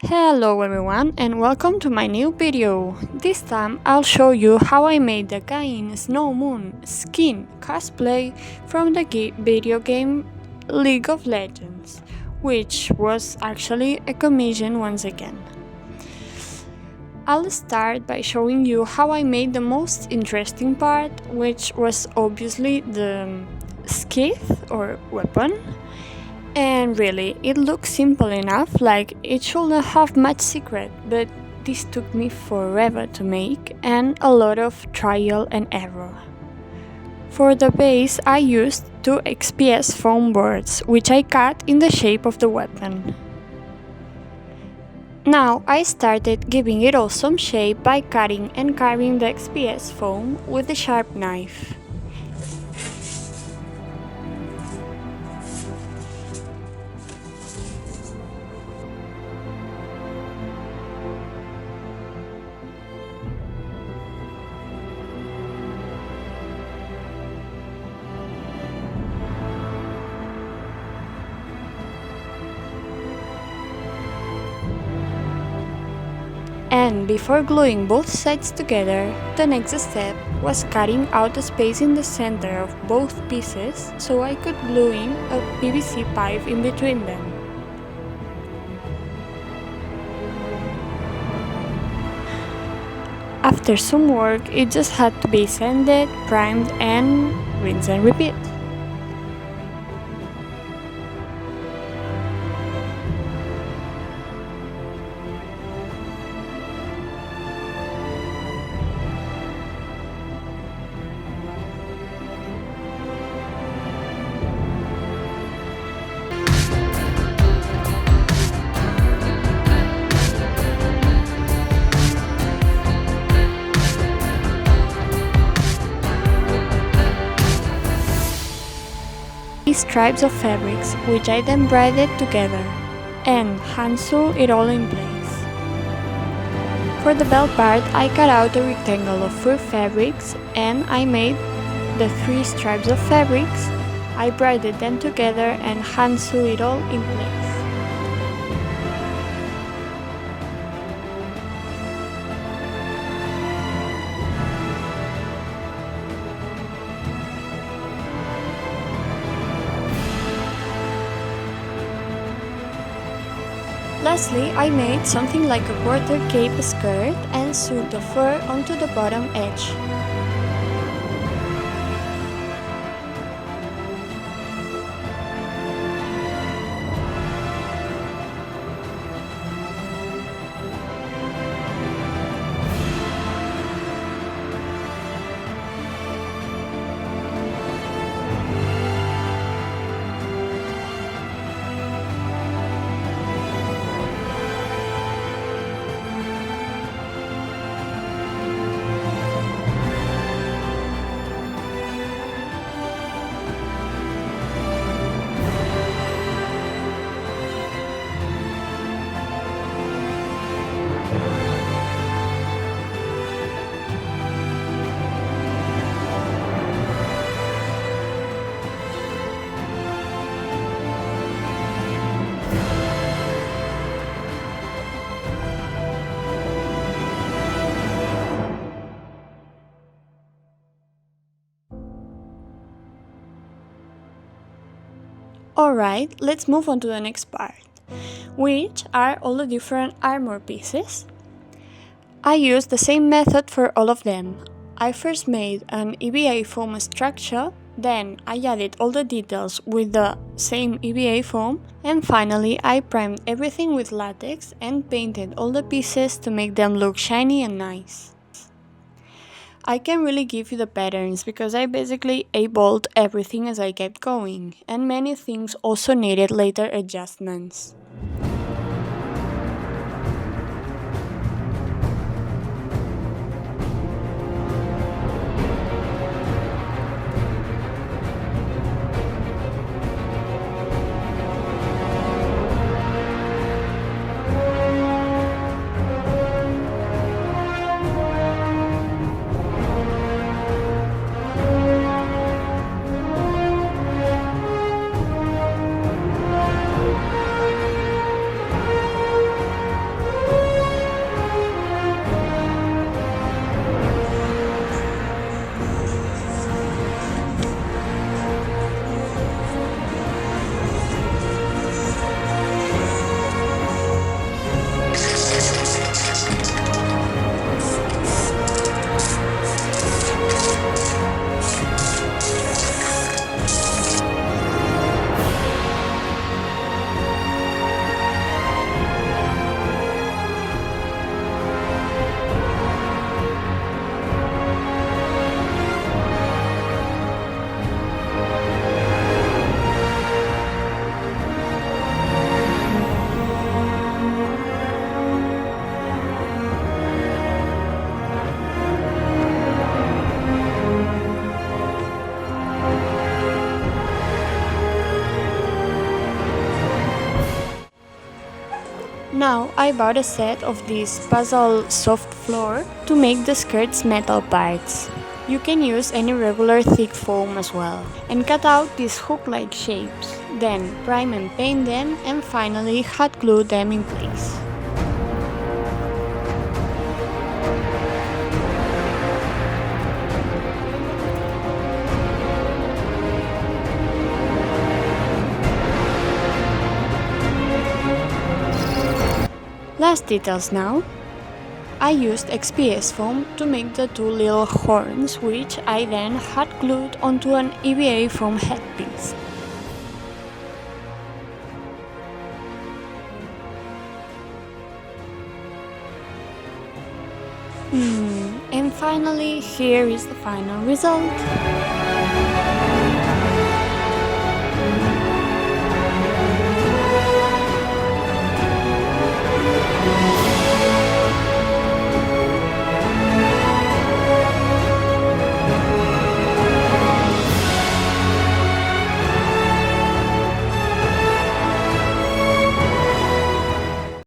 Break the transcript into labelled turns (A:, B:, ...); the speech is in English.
A: Hello everyone and welcome to my new video. This time I'll show you how I made the Snow Moon Kayn cosplay from the video game League of Legends, which was actually a commission once again. I'll start by showing you how I made the most interesting part, which was obviously the scythe or weapon. And really, it looks simple enough, like it shouldn't have much secret, but this took me forever to make and a lot of trial and error. For the base, I used two XPS Foam boards, which I cut in the shape of the weapon. Now I started giving it all some shape by cutting and carving the XPS Foam with a sharp knife. And before gluing both sides together, the next step was cutting out a space in the center of both pieces so I could glue in a PVC pipe in between them. After some work, it just had to be sanded, primed, and rinse and repeat. Stripes of fabrics, which I then braided together and hand sew it all in place. For the belt part, I cut out a rectangle of fur fabrics and I made the three stripes of fabrics. I braided them together and hand sew it all in place. Lastly, I made something like a quarter cape skirt and sewed the fur onto the bottom edge. Alright, let's move on to the next part, which are all the different armor pieces. I used the same method for all of them. I first made an EVA foam structure, then I added all the details with the same EVA foam, and finally I primed everything with latex and painted all the pieces to make them look shiny and nice. I can really give you the patterns because I basically eyeballed everything as I kept going, and many things also needed later adjustments. Now I bought a set of this puzzle soft floor to make the skirt's metal parts. You can use any regular thick foam as well, and cut out these hook-like shapes. Then prime and paint them, and finally hot glue them in place. Last details now. I used XPS Foam to make the two little horns, which I then hot glued onto an EVA foam headpiece. And finally, here is the final result.